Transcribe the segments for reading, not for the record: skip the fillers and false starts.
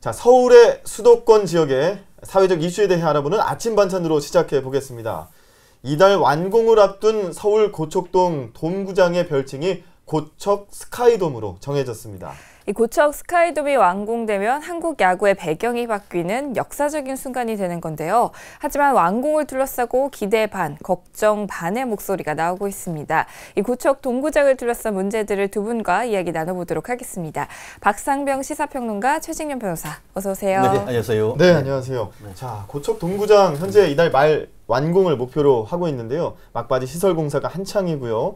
자, 서울의 수도권 지역의 사회적 이슈에 대해 알아보는 아침 반찬으로 시작해 보겠습니다. 이달 완공을 앞둔 서울 고척동 돔구장의 별칭이 고척 스카이돔으로 정해졌습니다. 이 고척 스카이돔이 완공되면 한국 야구의 배경이 바뀌는 역사적인 순간이 되는 건데요. 하지만 완공을 둘러싸고 기대 반, 걱정 반의 목소리가 나오고 있습니다. 이 고척 돔구장을 둘러싼 문제들을 두 분과 이야기 나눠보도록 하겠습니다. 박상병 시사평론가, 최직련 변호사, 어서 오세요. 네, 안녕하세요. 네, 안녕하세요. 자, 고척 돔구장 현재 이달 말 완공을 목표로 하고 있는데요. 막바지 시설 공사가 한창이고요.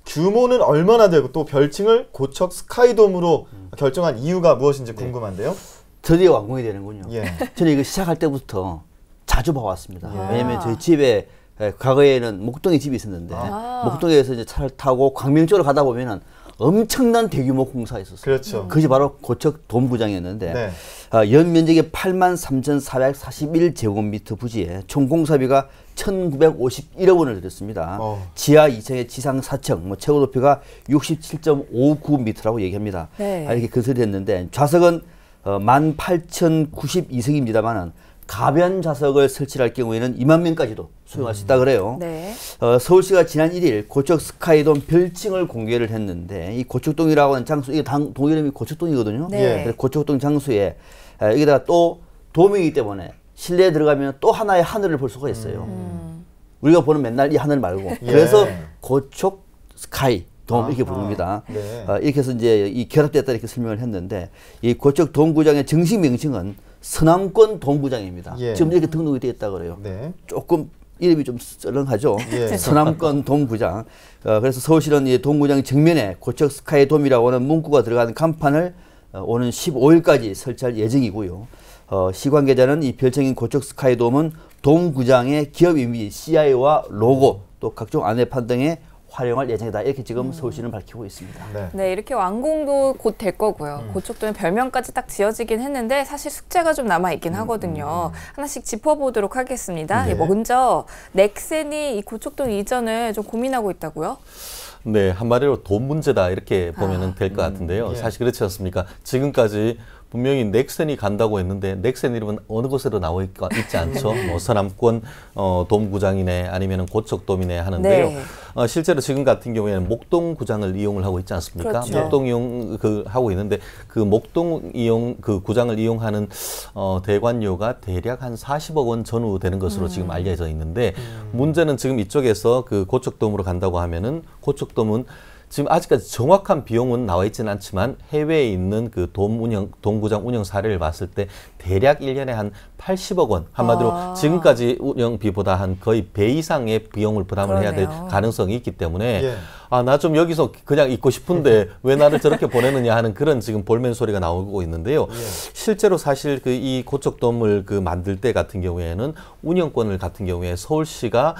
규모는 얼마나 되고 또 별칭을 고척 스카이돔으로 결정한 이유가 무엇인지 궁금한데요. 드디어 완공이 되는군요. 예. 저는 이거 시작할 때부터 자주 봐왔습니다. 왜냐면 저희 집에 과거에는 목동에 집이 있었는데 목동에서 이제 차를 타고 광명 쪽으로 가다 보면은 엄청난 대규모 공사가 있었어요. 그렇죠. 그것이 바로 고척 돔구장이었는데 네. 연 면적이 83,441제곱미터 부지에 총 공사비가 1,951억 원을 들였습니다. 지하 2층에 지상 4층, 최고 높이가 67.59m라고 얘기합니다. 네. 이렇게 건설이 됐는데 좌석은 18,092석입니다만은 가변 좌석을 설치할 경우에는 2만 명까지도 수용할 수 있다 그래요. 네. 서울시가 지난 1일 고척 스카이돔 별칭을 공개를 했는데 이 고척동이라고 하는 장소, 이게 동 이름이 고척동이거든요. 네. 고척동 장소에 여기다가 또 돔이기 때문에 실내에 들어가면 또 하나의 하늘을 볼 수가 있어요. 우리가 보는 맨날 이 하늘 말고 그래서 고척 스카이 돔 이렇게 부릅니다. 네. 이렇게 해서 이제 이 결합됐다 이렇게 설명을 했는데 이 고척 돔구장의 정식 명칭은 서남권 돔구장입니다. 지금 이렇게 등록이 되어 있다 그래요. 네. 조금 이름이 좀 썰렁하죠. 예. 서남권 돔구장. 그래서 서울시는 이 돔구장 정면에 고척 스카이 돔이라고 하는 문구가 들어가는 간판을 오는 15일까지 설치할 예정이고요. 시 관계자는 이 별칭인 고척 스카이 돔은 돔구장의 기업 이미지, CI와 로고, 또 각종 안내판 등에 활용할 예정이다. 이렇게 지금 서울시는 밝히고 있습니다. 네, 이렇게 완공도 곧 될 거고요. 고척도는 별명까지 딱 지어지긴 했는데 사실 숙제가 좀 남아있긴 하거든요. 하나씩 짚어보도록 하겠습니다. 네. 먼저 넥센이 이 고척동 이전을 좀 고민하고 있다고요? 네, 한마디로 돈 문제다 이렇게 보면 될 것 같은데요. 예. 사실 그렇지 않습니까? 지금까지 분명히 넥센이 간다고 했는데 넥센 이름은 어느 곳에도 나와 있지 않죠. 뭐 서남권 돔구장이네 아니면 고척돔이네 하는데요. 네. 실제로 지금 같은 경우에는 목동구장을 이용을 하고 있지 않습니까? 그렇죠. 목동 이용 하고 있는데 그 목동 이용 그 구장을 이용하는 대관료가 대략 한 40억 원 전후 되는 것으로 지금 알려져 있는데 문제는 지금 이쪽에서 그 고척돔으로 간다고 하면은 고척돔은 지금 아직까지 정확한 비용은 나와 있지는 않지만 해외에 있는 그 돔구장 운영 사례를 봤을 때 대략 1년에 한 80억 원, 한마디로 지금까지 운영비보다 한 거의 배 이상의 비용을 부담을 해야 될 가능성이 있기 때문에 나 좀 여기서 그냥 있고 싶은데 왜 나를 저렇게 보내느냐 하는 그런 지금 볼멘 소리가 나오고 있는데요. 실제로 사실 그 이 고척돔을 그 만들 때 같은 경우에는 운영권을 같은 경우에 서울시가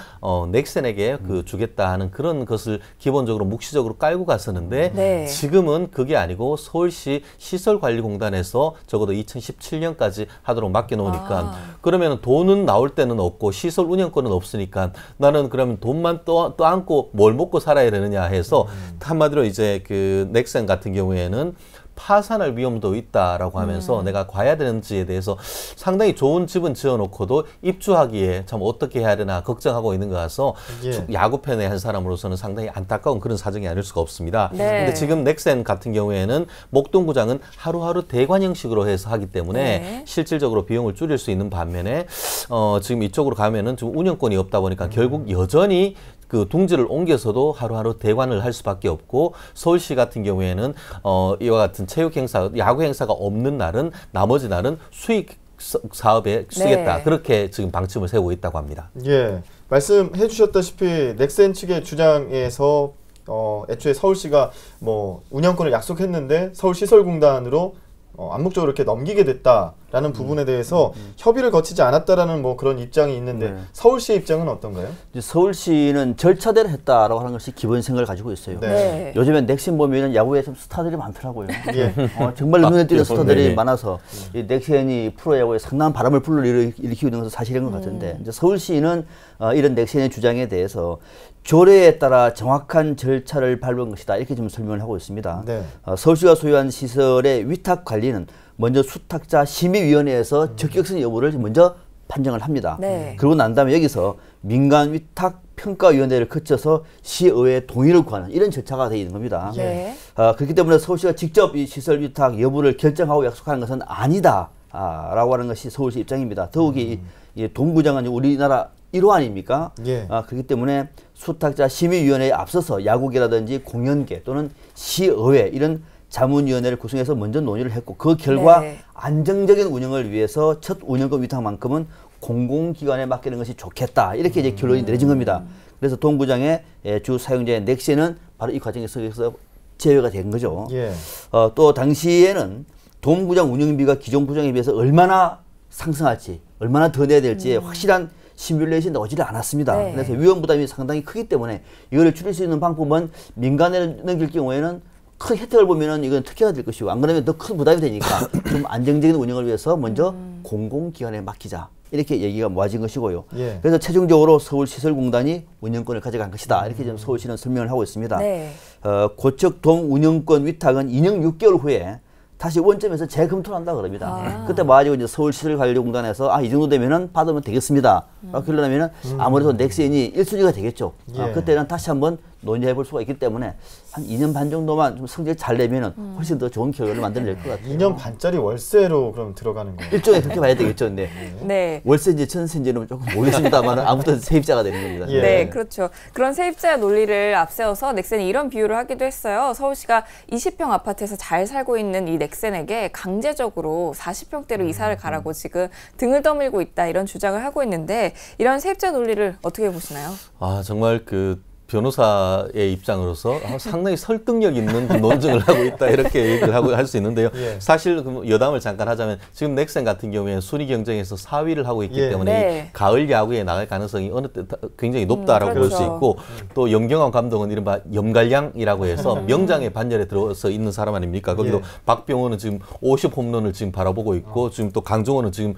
넥센에게 그 주겠다 하는 그런 것을 기본적으로 묵시적으로 깔고 갔었는데 지금은 그게 아니고 서울시 시설관리공단에서 적어도 2017년까지 하도록 맡겨놓으니까 그러면 돈은 나올 때는 없고 시설 운영권은 없으니까 나는 그러면 돈만 또 안고 뭘 먹고 살아야 되느냐 해서 한마디로 이제 그 넥센 같은 경우에는 파산할 위험도 있다라고 하면서 내가 가야 되는지에 대해서 상당히 좋은 집은 지어놓고도 입주하기에 참 어떻게 해야 되나 걱정하고 있는 것 같아서 야구 팬의 한 사람으로서는 상당히 안타까운 그런 사정이 아닐 수가 없습니다. 근데 지금 넥센 같은 경우에는 목동구장은 하루하루 대관 형식으로 해서 하기 때문에 실질적으로 비용을 줄일 수 있는 반면에 지금 이쪽으로 가면은 좀 운영권이 없다 보니까 결국 여전히 그 둥지를 옮겨서도 하루하루 대관을 할 수밖에 없고 서울시 같은 경우에는 이와 같은 체육 행사, 야구 행사가 없는 날은 나머지 날은 수익 사업에 쓰겠다. 그렇게 지금 방침을 세우고 있다고 합니다. 예, 말씀해 주셨다시피 넥센 측의 주장에서 애초에 서울시가 뭐 운영권을 약속했는데 서울시설공단으로 암묵적으로 이렇게 넘기게 됐다라는 부분에 대해서 협의를 거치지 않았다라는 뭐 그런 입장이 있는데 서울시의 입장은 어떤가요? 이제 서울시는 절차대로 했다라고 하는 것이 기본 생각을 가지고 있어요. 요즘엔 넥센 보면은 야구에 좀 스타들이 많더라고요. 정말 눈에 띄는 스타들이 많아서 이 넥센이 프로야구에 상당한 바람을 불러일으키고 있는 것은 사실인 것 같은데 이제 서울시는 이런 넥센의 주장에 대해서 조례에 따라 정확한 절차를 밟은 것이다 이렇게 좀 설명을 하고 있습니다. 서울시가 소유한 시설의 위탁 관리는 먼저 수탁자 심의위원회에서 적격성 여부를 먼저 판정을 합니다. 네. 그러고 난 다음에 여기서 민간 위탁 평가위원회를 거쳐서 시의회의 동의를 구하는 이런 절차가 되어 있는 겁니다. 네. 그렇기 때문에 서울시가 직접 이 시설 위탁 여부를 결정하고 약속하는 것은 아니다. 라고 하는 것이 서울시 입장입니다. 더욱이 이 동구장은 우리나라 1호 아닙니까? 예. 그렇기 때문에 수탁자 심의위원회에 앞서서 야구계라든지 공연계 또는 시의회 이런 자문위원회를 구성해서 먼저 논의를 했고 그 결과 네. 안정적인 운영을 위해서 첫 운영권 위탁만큼은 공공기관에 맡기는 것이 좋겠다. 이렇게 이제 결론이 내려진 겁니다. 그래서 동구장의 주 사용자의 넥센은 바로 이 과정에서 제외가 된 거죠. 예. 또 당시에는 동구장 운영비가 기존 구장에 비해서 얼마나 상승할지, 얼마나 더 내야 될지 확실한 시뮬레이션이 나오지를 않았습니다. 네. 그래서 위험 부담이 상당히 크기 때문에 이거를 줄일 수 있는 방법은 민간에 넘길 경우에는 큰 혜택을 보면은 이건 특혜가 될 것이고 안 그러면 더 큰 부담이 되니까 좀 안정적인 운영을 위해서 먼저 공공기관에 맡기자. 이렇게 얘기가 모아진 것이고요. 예. 그래서 최종적으로 서울시설공단이 운영권을 가져간 것이다. 이렇게 좀 서울시는 설명을 하고 있습니다. 네. 고척동 운영권 위탁은 2년 6개월 후에 다시 원점에서 재검토를 한다 그럽니다. 그때 와가지고 이제 서울시설관리공단에서 이 정도 되면은 받으면 되겠습니다. 그러려면은 아무래도 넥센이 1순위가 되겠죠. 예. 그때는 다시 한번 논의해 볼 수가 있기 때문에 한 2년 반 정도만 좀 성질 잘 내면은 훨씬 더 좋은 결과를 만들어낼 것 같아요. 2년 반짜리 월세로 그럼 들어가는 거예요. 일종의 그렇게 봐야 되겠죠. 근데 네. 월세인지 천세인지는 조금 모르겠습니다만 아무튼 세입자가 되는 겁니다. 예. 네, 그렇죠. 그런 세입자 논리를 앞세워서 넥센이 이런 비유를 하기도 했어요. 서울시가 20평 아파트에서 잘 살고 있는 이 넥센에게 강제적으로 40평대로 이사를 가라고 지금 등을 떠밀고 있다 이런 주장을 하고 있는데 이런 세입자 논리를 어떻게 보시나요? 정말 그 변호사의 입장으로서 상당히 설득력 있는 논증을 하고 있다 이렇게 얘기를 하고 할 수 있는데요. 예. 사실 여담을 잠깐 하자면 지금 넥센 같은 경우에는 순위 경쟁에서 4위를 하고 있기 예. 때문에 네. 가을 야구에 나갈 가능성이 어느 때 굉장히 높다라고 볼 수 그렇죠. 있고 또 염경환 감독은 이른바 염갈량이라고 해서 명장의 반열에 들어서 있는 사람 아닙니까? 거기도 예. 박병호는 지금 50 홈런을 지금 바라보고 있고 지금 또 강정호는 지금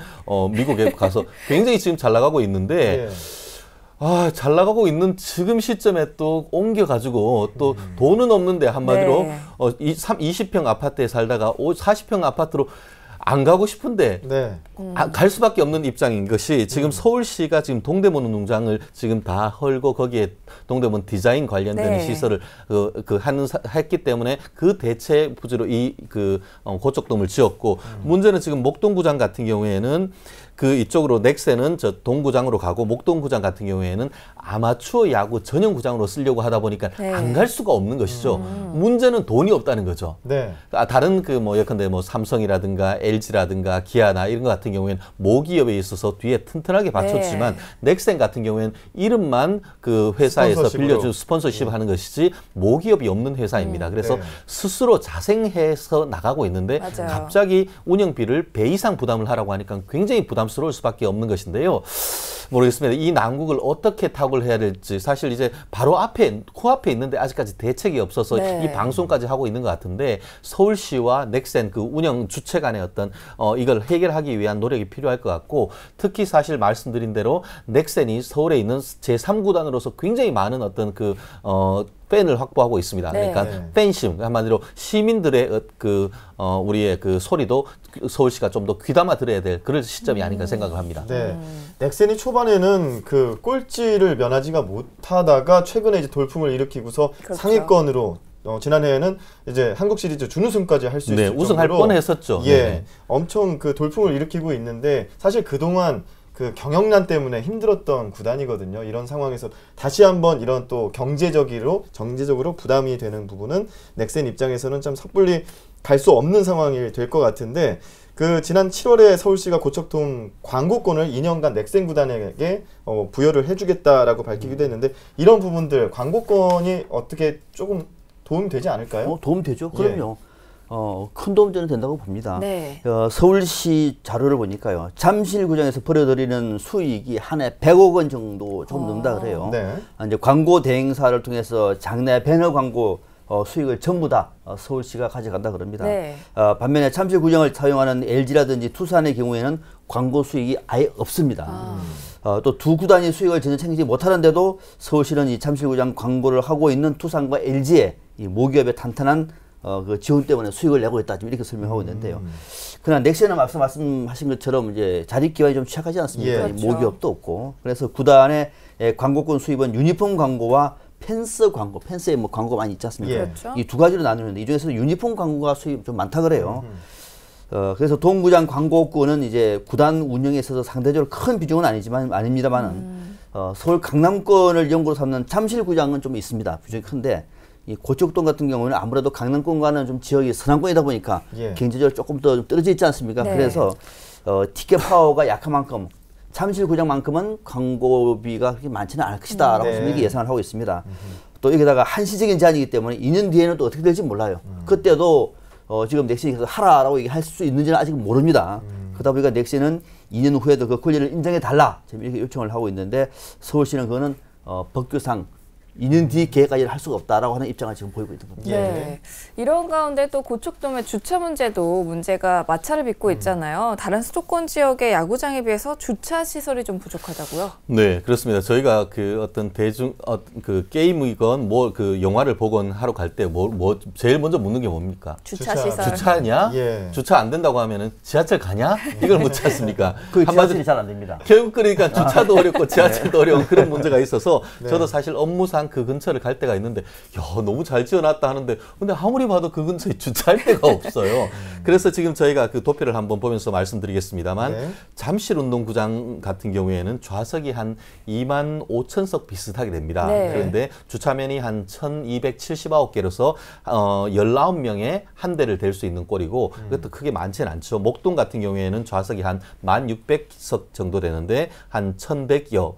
미국에 가서 굉장히 지금 잘 나가고 있는데 예. 잘 나가고 있는 지금 시점에 또 옮겨가지고 또 돈은 없는데 한마디로 네. 20평 아파트에 살다가 40평 아파트로 안 가고 싶은데 네. 갈 수밖에 없는 입장인 것이 지금 서울시가 지금 동대문 운동장을 지금 다 헐고 거기에 동대문 디자인 관련된 네. 시설을 했기 때문에 그 대체 부지로 고척돔을 지었고 문제는 지금 목동구장 같은 경우에는 이쪽으로 넥센은 저 동구장으로 가고 목동구장 같은 경우에는 아마추어 야구 전용 구장으로 쓰려고 하다 보니까 네. 안 갈 수가 없는 것이죠. 문제는 돈이 없다는 거죠. 네. 다른 예컨대 삼성이라든가 LG라든가 기아나 이런 것 같은 경우에는 모기업에 있어서 뒤에 튼튼하게 받쳤지만 넥센 같은 경우에는 이름만 그 회사에서 스폰서십으로. 빌려준 스폰서십 하는 것이지 모기업이 없는 회사입니다. 그래서 네. 스스로 자생해서 나가고 있는데 맞아요. 갑자기 운영비를 배 이상 부담을 하라고 하니까 굉장히 부담스러울 수밖에 없는 것인데요. 모르겠습니다. 이 난국을 어떻게 타고를 해야 될지 사실 이제 바로 코앞에 있는데 아직까지 대책이 없어서 네. 이 방송까지 하고 있는 것 같은데 서울시와 넥센 그 운영 주체 간의 어떤 이걸 해결하기 위한 노력이 필요할 것 같고 특히 사실 말씀드린 대로 넥센이 서울에 있는 제3구단으로서 굉장히 많은 어떤 팬을 확보하고 있습니다. 네. 그러니까 팬심 한마디로 시민들의 우리의 그 소리도 서울시가 좀 더 귀담아 들어야 될 그런 시점이 아닌가 생각을 합니다. 네. 넥센이 초반에는 그 꼴찌를 면하지가 못하다가 최근에 이제 돌풍을 일으키고서 그렇죠. 상위권으로 지난해에는 이제 한국 시리즈 준우승까지 할 수 있을 정도로 우승할 뻔했었죠. 예, 네. 엄청 그 돌풍을 일으키고 있는데 사실 그동안 그 경영난 때문에 힘들었던 구단이거든요. 이런 상황에서 다시 한번 이런 또 정제적으로 부담이 되는 부분은 넥센 입장에서는 좀 섣불리 갈 수 없는 상황이 될 것 같은데 지난 7월에 서울시가 고척돔 광고권을 2년간 넥센 구단에게 부여를 해주겠다라고 밝히기도 했는데 이런 부분들 광고권이 어떻게 조금 도움이 되지 않을까요? 도움 되죠. 그럼요. 큰 도움 저는 된다고 봅니다. 네. 서울시 자료를 보니까요. 잠실구장에서 벌어들이는 수익이 한 해 100억 원 정도 좀 넘는다 그래요. 네. 이제 광고 대행사를 통해서 장내 배너 광고 수익을 전부 다 서울시가 가져간다 그럽니다. 네. 반면에 잠실구장을 사용하는 LG라든지 투산의 경우에는 광고 수익이 아예 없습니다. 또 두 구단이 수익을 전혀 챙기지 못하는데도 서울시는 이 잠실구장 광고를 하고 있는 투산과 LG의 이 모기업의 탄탄한 그 지원 때문에 수익을 내고 있다. 지금 이렇게 설명하고 있는데요. 그러나 넥센은 앞서 말씀하신 것처럼 이제 자립 기반이 좀 취약하지 않습니까? 예. 그렇죠. 모기업도 없고. 그래서 구단의 광고권 수입은 유니폼 광고와 펜스 광고, 펜스에 뭐 광고 많이 있지 않습니까? 예. 그렇죠. 이 두 가지로 나누는데 이 중에서 유니폼 광고가 수입 좀 많다 그래요. 그래서 동구장 광고권은 이제 구단 운영에 있어서 상대적으로 큰 비중은 아닙니다만은 서울 강남권을 연구로 삼는 잠실구장은 좀 있습니다. 비중이 큰데 이 고척동 같은 경우는 아무래도 강남권과는 좀 지역이 서남권이다 보니까 예. 경제적으로 조금 더 좀 떨어져 있지 않습니까? 네. 그래서 티켓 파워가 약한 만큼 잠실구장만큼은 광고비가 그렇게 많지는 않을 것이다라고 네. 지금 이렇게 예상을 하고 있습니다. 또 여기다가 한시적인 제한이기 때문에 2년 뒤에는 또 어떻게 될지 몰라요. 그때도 지금 넥슨이 하라라고 얘기할 수 있는지는 아직 모릅니다. 그러다 보니까 넥슨은 2년 후에도 그 권리를 인정해 달라 지금 이렇게 요청을 하고 있는데 서울시는 그거는 법규상 2년 뒤 계획까지는 할 수가 없다라고 하는 입장을 지금 보이고 있는 겁니다. 네. 이런 가운데 또 고척돔의 주차 문제도 문제가 마찰을 빚고 있잖아요. 다른 수도권 지역의 야구장에 비해서 주차 시설이 좀 부족하다고요? 네, 그렇습니다. 저희가 그 어떤 그 게임이건 뭐 그 영화를 보건 하러 갈 때 뭐 제일 먼저 묻는 게 뭡니까? 주차 주차. 시설. 주차냐? 예. 주차 안 된다고 하면은 지하철 가냐? 이걸 묻지 않습니까? 그 한마디로 지하철이 잘 안 됩니다. 결국 그러니까 주차도 어렵고 지하철도 어려운 그런 문제가 있어서 네. 저도 사실 업무상 그 근처를 갈 때가 있는데 야 너무 잘 지어놨다 하는데 근데 아무리 봐도 그 근처에 주차할 데가 없어요. 그래서 지금 저희가 그 도표를 한번 보면서 말씀드리겠습니다.만 네. 잠실 운동구장 같은 경우에는 좌석이 한 25,000석 비슷하게 됩니다. 네. 그런데 주차면이 한 1,279개로서 19명에 한 대를 댈 수 있는 꼴이고 그것도 크게 많지는 않죠. 목동 같은 경우에는 좌석이 한 1,600석 정도 되는데 한 1,100여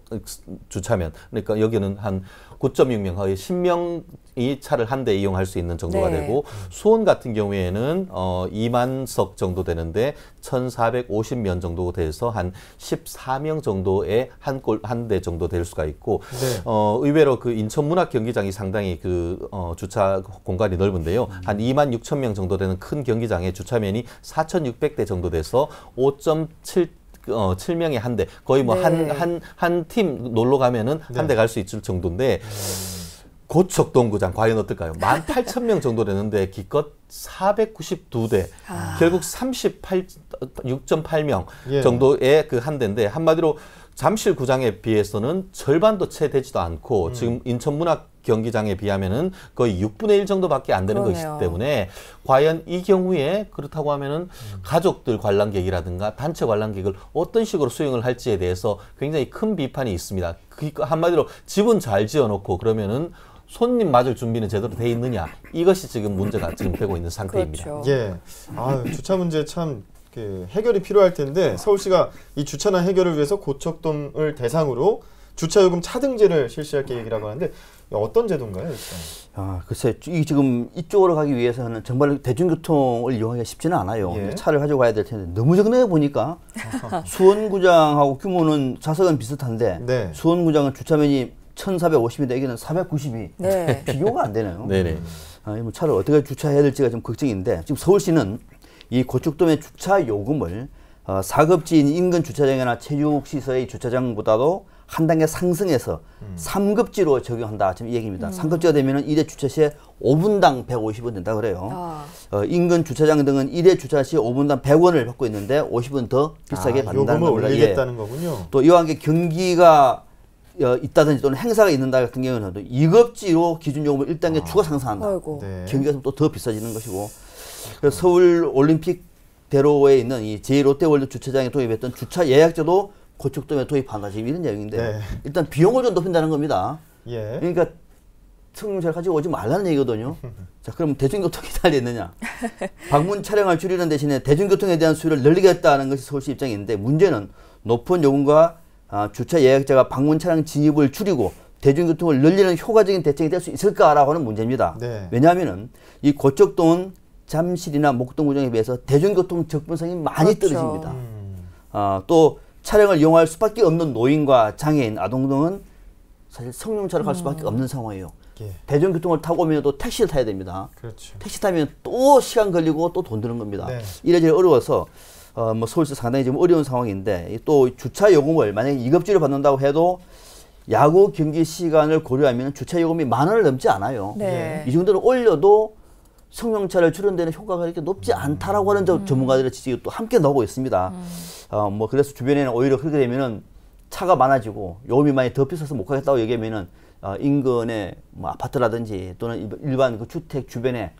주차면 그러니까 여기는 한 9.6명, 거의 10명이 차를 한 대 이용할 수 있는 정도가 네. 되고 수원 같은 경우에는 2만석 정도 되는데 1,450면 정도 돼서 한 14명 정도의 한 대 정도 될 수가 있고 네. 의외로 그 인천문학 경기장이 상당히 그 주차 공간이 넓은데요. 한 2만 6천 명 정도 되는 큰 경기장에 주차면이 4,600대 정도 돼서 7명에 한 대, 거의 뭐 네. 한 팀 놀러 가면은 한 대 갈 수 있을 정도인데, 고척동구장 과연 어떨까요? 18,000명 정도 되는데 기껏 492대, 결국 6.8명 예. 정도의 그 한 대인데, 한마디로 잠실구장에 비해서는 절반도 채 되지도 않고 지금 인천문학 경기장에 비하면은 거의 6분의 1 정도밖에 안 되는 그러네요. 것이기 때문에 과연 이 경우에 그렇다고 하면은 가족들 관람객이라든가 단체 관람객을 어떤 식으로 수용을 할지에 대해서 굉장히 큰 비판이 있습니다. 한마디로 집은 잘 지어놓고 그러면은 손님 맞을 준비는 제대로 돼 있느냐, 이것이 지금 문제가 지금 되고 있는 상태입니다. 그렇죠. 예. 주차 문제 참 해결이 필요할 텐데 서울시가 이 주차난 해결을 위해서 고척돔을 대상으로 주차요금 차등제를 실시할 계획이라고 하는데 어떤 제도인가요, 일단? 글쎄, 지금 이쪽으로 가기 위해서는 정말 대중교통을 이용하기가 쉽지는 않아요. 예. 차를 가지고 가야 될 텐데 너무 적네 보니까 수원구장하고 규모는 좌석은 비슷한데 네. 수원구장은 주차면이 1,450인데 여기는 490이 네. 비교가 안 되네요. 네네. 뭐 차를 어떻게 주차해야 될지가 좀 걱정인데 지금 서울시는 이 고척돔의 주차 요금을 4급지인 인근 주차장이나 체육시설의 주차장보다도 한 단계 상승해서 3급지로 적용한다. 지금 이 얘기입니다. 3급지가 되면은 1회 주차 시에 5분당 150원 된다 그래요. 인근 주차장 등은 1회 주차 시 5분당 100원을 받고 있는데 50원 더 비싸게 받는다는 요금을 겁니다. 올리겠다는 거군요. 또 이와 함께 경기가 있다든지 또는 행사가 있는다 같은 경우는 2급지로 기준 요금을 1단계 추가 상승한다. 아이고. 네. 경기가 또 더 비싸지는 것이고. 그래서 서울 올림픽 대로에 있는 이 제2롯데월드 주차장에 도입했던 주차 예약제도 고척돔에 도입한다. 지금 이런 내용인데 네. 일단 비용을 좀 높인다는 겁니다. 예. 그러니까 승용차를 가지고 오지 말라는 얘기거든요. 자, 그럼 대중교통이 달렸느냐? 방문 차량을 줄이는 대신에 대중교통에 대한 수요를 늘리겠다는 것이 서울시 입장인데 문제는 높은 요금과 주차 예약자가 방문 차량 진입을 줄이고 대중교통을 늘리는 효과적인 대책이 될 수 있을까라고 하는 문제입니다. 네. 왜냐하면은 이 고척동은 잠실이나 목동구장에 비해서 대중교통 접근성이 많이 그렇죠. 떨어집니다. 또 차량을 이용할 수밖에 없는 노인과 장애인, 아동 등은 사실 승용차를 갈 수밖에 없는 상황이에요. 예. 대중교통을 타고 오면 또 택시를 타야 됩니다. 그렇죠. 택시 타면 또 시간 걸리고 또 돈 드는 겁니다. 네. 이래저래 어려워서 뭐 서울시 상당히 좀 어려운 상황인데 또 주차 요금을 만약에 2급지로 받는다고 해도 야구 경기 시간을 고려하면 주차 요금이 10,000원을 넘지 않아요. 네. 이 정도는 올려도 승용차를 줄이는 효과가 이렇게 높지 않다라고 하는 전문가들의 지적이 또 함께 나오고 있습니다. 뭐 그래서 주변에는 오히려 그렇게 되면은 차가 많아지고 요금이 많이 더 비싸서 못 가겠다고 얘기하면은 인근의 뭐 아파트라든지 또는 일반 그 주택 주변에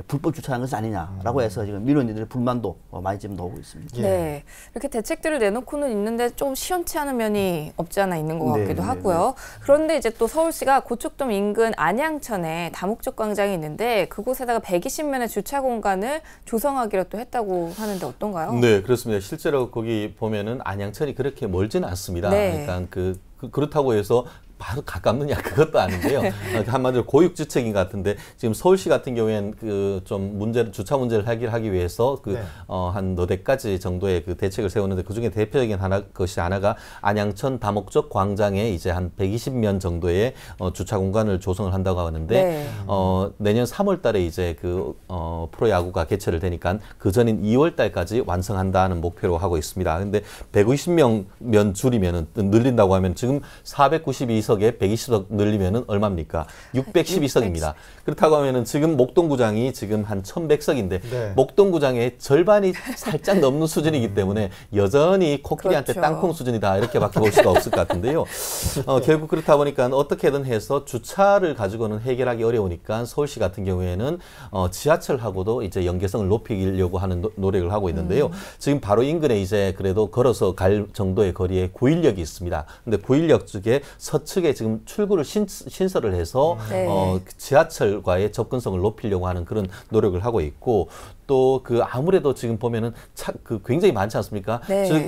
불법 주차한 것이 아니냐라고 해서 지금 민원인들의 불만도 많이 지금 나오고 있습니다. 네, 이렇게 대책들을 내놓고는 있는데 좀 시원치 않은 면이 없지 않아 있는 것 같기도 하고요. 그런데 이제 또 서울시가 고척돔 인근 안양천에 다목적 광장이 있는데 그곳에다가 120면의 주차 공간을 조성하기로 또 했다고 하는데 어떤가요? 네, 그렇습니다. 실제로 거기 보면은 안양천이 그렇게 멀지는 않습니다. 네. 그러니까 그렇다고 해서 바로 가깝느냐 그것도 아닌데요. 한마디로 고육지책인 것 같은데 지금 서울시 같은 경우에는 그 좀 주차 문제를 해결하기 위해서 한 4대까지 정도의 그 대책을 세우는데 그 중에 대표적인 것이 하나가 안양천 다목적 광장에 이제 한 120면 정도의 주차 공간을 조성을 한다고 하는데 내년 3월달에 이제 그 프로야구가 개최를 되니까 그 전인 2월달까지 완성한다는 목표로 하고 있습니다. 근데 150면 줄이면은 늘린다고 하면 지금 492석에 120석 늘리면은 얼마입니까? 612석입니다. 그렇다고 하면은 지금 목동구장이 지금 한 1100석인데 목동구장의 절반이 살짝 넘는 수준이기 때문에 여전히 코끼리한테 땅콩 수준이다 이렇게밖에 볼 수가 없을 것 같은데요. 결국 그렇다 보니까 어떻게든 해서 주차를 가지고는 해결하기 어려우니까 서울시 같은 경우에는 지하철하고도 이제 연계성을 높이려고 하는 노력을 하고 있는데요. 지금 바로 인근에 이제 그래도 걸어서 갈 정도의 거리에 9인역이 있습니다. 근데 9인역 쪽에 서측에 지금 출구를 신설을 해서 지하철과의 접근성을 높이려고 하는 그런 노력을 하고 있고 또 그 아무래도 지금 보면은 그 굉장히 많지 않습니까?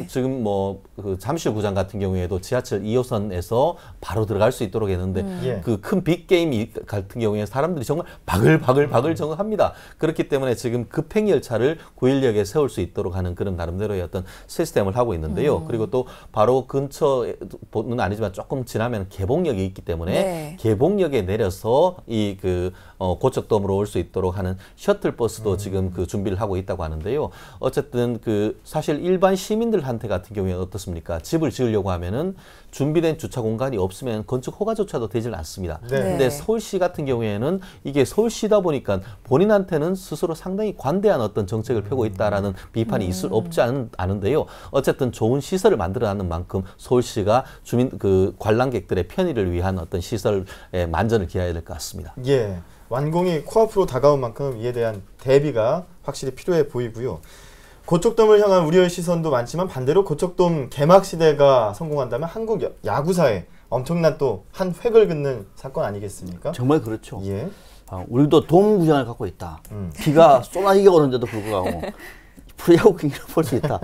지금 뭐 그 잠실구장 같은 경우에도 지하철 2호선에서 바로 들어갈 수 있도록 했는데 그 큰 빅게임 같은 경우에 사람들이 정말 바글바글 정합니다. 그렇기 때문에 지금 급행 열차를 9인역에 세울 수 있도록 하는 그런 나름대로의 어떤 시스템을 하고 있는데요. 그리고 또 바로 근처는 아니지만 조금 지나면 개봉역이 있기 때문에 개봉역에 내려서 이 그 고척돔으로 올 수 있도록 하는 셔틀버스도 지금 그 준비를 하고 있다고 하는데요. 어쨌든 그 사실 일반 시민들한테 같은 경우에는 어떻습니까? 집을 지으려고 하면은 준비된 주차 공간이 없으면 건축 허가조차도 되질 않습니다. 근데 서울시 같은 경우에는 이게 서울시다 보니까 본인한테는 스스로 상당히 관대한 어떤 정책을 펴고 있다라는 비판이 있을 없지 않은데요. 어쨌든 좋은 시설을 만들어내는 만큼 서울시가 주민 그 관람객들의 편의를 위한 어떤 시설에 만전을 기해야 될 것 같습니다. 예. 완공이 코앞으로 다가온 만큼 이에 대한 대비가 확실히 필요해 보이고요. 고척돔을 향한 우려의 시선도 많지만 반대로 고척돔 개막 시대가 성공한다면 한국 야구사에 엄청난 또 한 획을 긋는 사건 아니겠습니까? 정말 그렇죠. 예. 우리도 돔구장을 갖고 있다. 비가 쏘나히게 오는데도 불구하고 프로야구 경기를 볼 수 있다.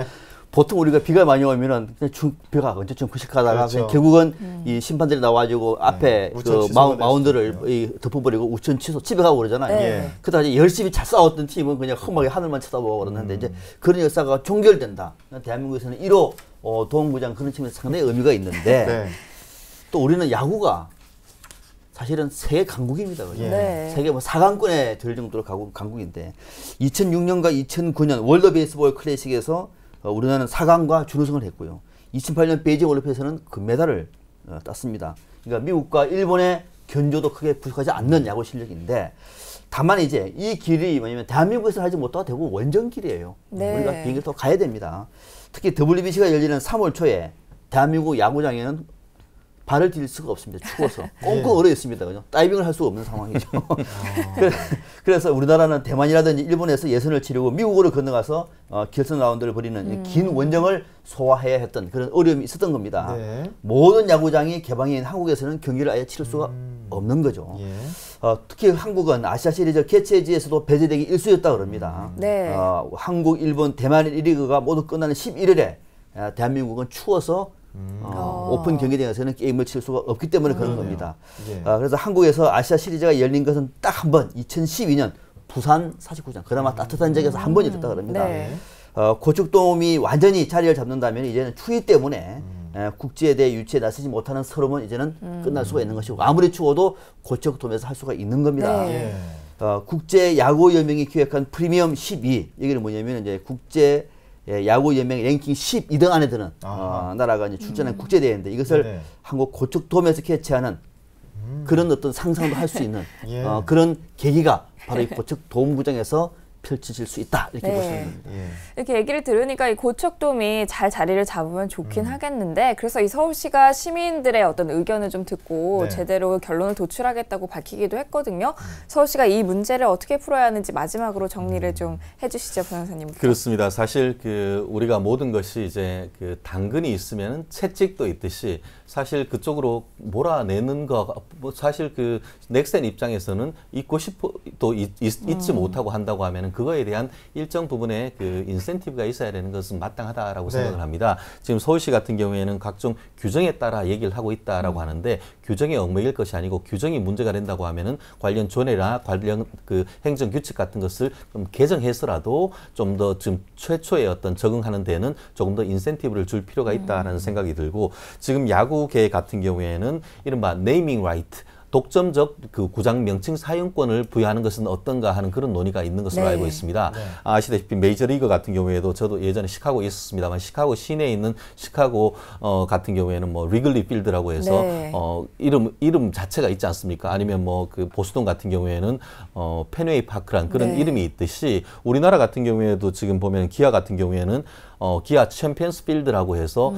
보통 우리가 비가 많이 오면은 그냥 비가 언제쯤 부식하다가 그렇죠. 결국은 이 심판들이 나와가지고 앞에 그 마운드를 덮어버리고 우천 취소 집에 가고 그러잖아요. 그러다 이제 열심히 잘 싸웠던 팀은 그냥 험하게 하늘만 쳐다보고 그러는데 이제 그런 역사가 종결된다. 대한민국에서는 1호 도움구장 그런 측면에서 상당히 의미가 있는데 또 우리는 야구가 사실은 세계 강국입니다. 그죠? 세계 뭐 4강권에 들 정도로 강국인데 2006년과 2009년 월드 베이스볼 클래식에서 우리나라는 4강과 준우승을 했고요. 2008년 베이징 올림픽에서는 금메달을 땄습니다. 그러니까 미국과 일본의 견조도 크게 부족하지 않는 야구 실력인데 다만 이제 이 길이 뭐냐면 대한민국에서 하지 못하고 대부분 원정길이에요. 우리가 비행기를 타고 가야 됩니다. 특히 WBC가 열리는 3월 초에 대한민국 야구장에는 발을 딜 수가 없습니다. 추워서. 꽁꽁 얼어 있습니다. 그죠? 다이빙을 할 수가 없는 상황이죠. 그래서 우리나라는 대만이라든지 일본에서 예선을 치르고 미국으로 건너가서 결승 라운드를 벌이는 긴 원정을 소화해야 했던 그런 어려움이 있었던 겁니다. 모든 야구장이 개방인 한국에서는 경기를 아예 치를 수가 없는 거죠. 특히 한국은 아시아 시리즈 개최지에서도 배제되기 일쑤였다고 그럽니다. 한국, 일본, 대만 1리그가 모두 끝나는 11일에 대한민국은 추워서 오픈 경기장에서는 게임을 칠 수가 없기 때문에 그런 겁니다. 그래서 한국에서 아시아 시리즈가 열린 것은 딱 한 번 2012년 부산 49장 그나마 따뜻한 지역에서 한 번이 됐다 그럽니다. 고척돔이 완전히 자리를 잡는다면 이제는 추위 때문에 국제에 대해 유치에 나서지 못하는 서름은 이제는 끝날 수가 있는 것이고 아무리 추워도 고척돔에서 할 수가 있는 겁니다. 국제 야구 연맹이 기획한 프리미엄 12 여기는 뭐냐면 이제 국제 야구 연맹 랭킹 12등 안에 드는 나라가 이제 출전한 국제 대회인데 이것을 한국 고척돔에서 개최하는 그런 어떤 상상도 할 수 있는 예. 그런 계기가 바로 이 고척 도움구장에서 펼쳐질 수 있다 이렇게 네. 볼 수 있는. 예. 이렇게 얘기를 들으니까 이 고척돔이 잘 자리를 잡으면 좋긴 하겠는데 그래서 이 서울시가 시민들의 어떤 의견을 좀 듣고 네. 제대로 결론을 도출하겠다고 밝히기도 했거든요. 서울시가 이 문제를 어떻게 풀어야 하는지 마지막으로 정리를 좀 해주시죠, 변호사님. 그렇습니다. 사실 그 우리가 모든 것이 이제 그 당근이 있으면 채찍도 있듯이 사실 그쪽으로 몰아내는 거 사실 그 넥센 입장에서는 있고 싶어 또 있지 못하고 한다고 하면은 그거에 대한 일정 부분의 그 인센티브가 있어야 되는 것은 마땅하다라고 네. 생각을 합니다. 지금 서울시 같은 경우에는 각종 규정에 따라 얘기를 하고 있다라고 하는데 규정에 얽매일 것이 아니고 규정이 문제가 된다고 하면은 관련 조례나 관련 그 행정 규칙 같은 것을 좀 개정해서라도 좀 더 지금 최초의 어떤 적응하는 데는 조금 더 인센티브를 줄 필요가 있다라는 생각이 들고 지금 야구계 같은 경우에는 이른바 네이밍 라이트 독점적 그 구장 명칭 사용권을 부여하는 것은 어떤가 하는 그런 논의가 있는 것으로 네. 알고 있습니다. 네. 아시다시피 메이저리그 같은 경우에도 저도 예전에 시카고에 있었습니다만 시카고 시내에 있는 시카고 같은 경우에는 뭐 리글리 필드라고 해서 네. 이름 자체가 있지 않습니까? 아니면 뭐 그 보스턴 같은 경우에는 펜웨이 파크란 그런 네. 이름이 있듯이 우리나라 같은 경우에도 지금 보면 기아 같은 경우에는 기아 챔피언스 필드라고 해서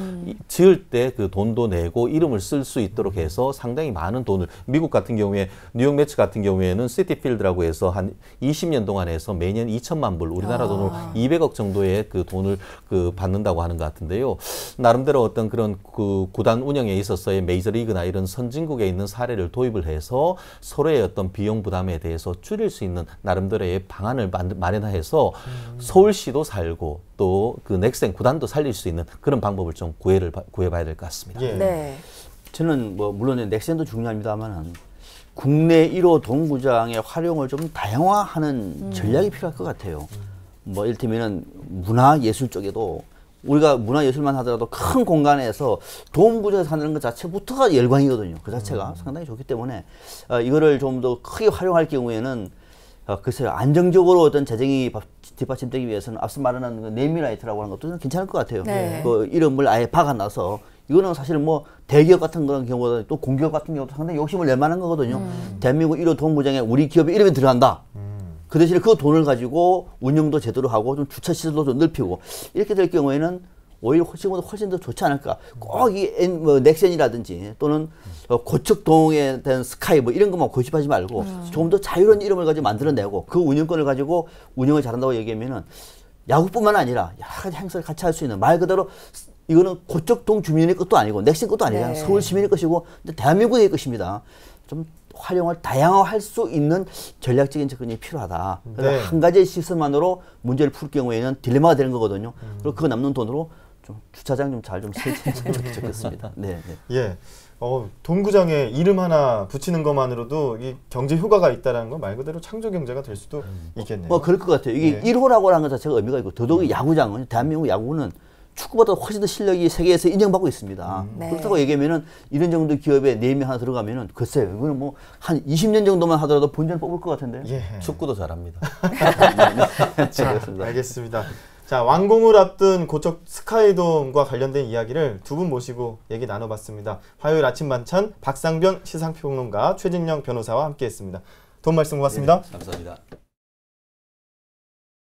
지을 때 그 돈도 내고 이름을 쓸 수 있도록 해서 상당히 많은 돈을 미국 같은 경우에 뉴욕 매치 같은 경우에는 시티 필드라고 해서 한 20년 동안 해서 매년 2천만 불 우리나라 돈으로 200억 정도의 그 돈을 그 받는다고 하는 것 같은데요. 나름대로 어떤 그런 그 구단 운영에 있어서의 메이저리그나 이런 선진국에 있는 사례를 도입을 해서 서로의 어떤 비용 부담에 대해서 줄일 수 있는 나름대로의 방안을 마련해서 서울시도 살고 또 그 넥센 구단도 살릴 수 있는 그런 방법을 좀 구해봐야 될 것 같습니다. 예. 네. 저는 뭐 물론 넥센도 중요합니다만은 국내 1호 동구장의 활용을 좀 다양화하는 전략이 필요할 것 같아요. 뭐 이를테면은 문화예술 쪽에도 우리가 문화예술만 하더라도 큰 공간에서 동구장에서 하는 것 자체부터가 열광이거든요. 그 자체가 상당히 좋기 때문에 이거를 좀 더 크게 활용할 경우에는 글쎄요, 안정적으로 어떤 재정이 뒷받침되기 위해서는 앞서 말하는 그 네임라이트라고 하는 것도 괜찮을 것 같아요. 네. 그 이름을 아예 박아놔서 이거는 사실 뭐 대기업 같은 그런 경우보다 또 공기업 같은 경우도 상당히 욕심을 낼 만한 거거든요. 대한민국 1호 동구장에 우리 기업의 이름이 들어간다. 그 대신에 그 돈을 가지고 운영도 제대로 하고 좀 주차 시설도 좀 넓히고 이렇게 될 경우에는 오히려 지금보다 훨씬 더 좋지 않을까. 꼭 이 넥센이라든지 또는 고척동에 대한 스카이 뭐 이런 것만 고집하지 말고 조금 더 자유로운 이름을 가지고 만들어내고 그 운영권을 가지고 운영을 잘한다고 얘기하면은 야구뿐만 아니라 여러 가지 행사를 같이 할 수 있는 말 그대로 이거는 고척동 주민의 것도 아니고 넥센 것도 아니잖아요. 네. 서울 시민의 것이고 근데 대한민국의 것입니다. 좀 활용을 다양화할 수 있는 전략적인 접근이 필요하다. 그래서 네. 한 가지 시설만으로 문제를 풀 경우에는 딜레마가 되는 거거든요. 그리고 그 남는 돈으로 좀 주차장 좀 잘 좀 설치했으면 좋겠습니다. 네. 네. 예. 동구장에 이름 하나 붙이는 것만으로도 이 경제 효과가 있다는 건 말 그대로 창조 경제가 될 수도 있겠네요. 뭐 그럴 것 같아요. 이게 네. 1호라고 하는 것 자체가 의미가 있고 더더욱이 야구장은 대한민국 야구는 축구보다 훨씬 더 실력이 세계에서 인정받고 있습니다. 네. 그렇다고 얘기하면은 이런 정도 기업에 네임이 하나 들어가면은 글쎄요. 이거는 뭐 한 20년 정도만 하더라도 본전 뽑을 것 같은데요. 예. 축구도 잘합니다. 자, 그렇습니다. 알겠습니다. 자, 완공을 앞둔 고척 스카이돔과 관련된 이야기를 두 분 모시고 얘기 나눠봤습니다. 화요일 아침 만찬 박상변 시상평론가 최진영 변호사와 함께했습니다. 도움 말씀 고맙습니다. 감사합니다.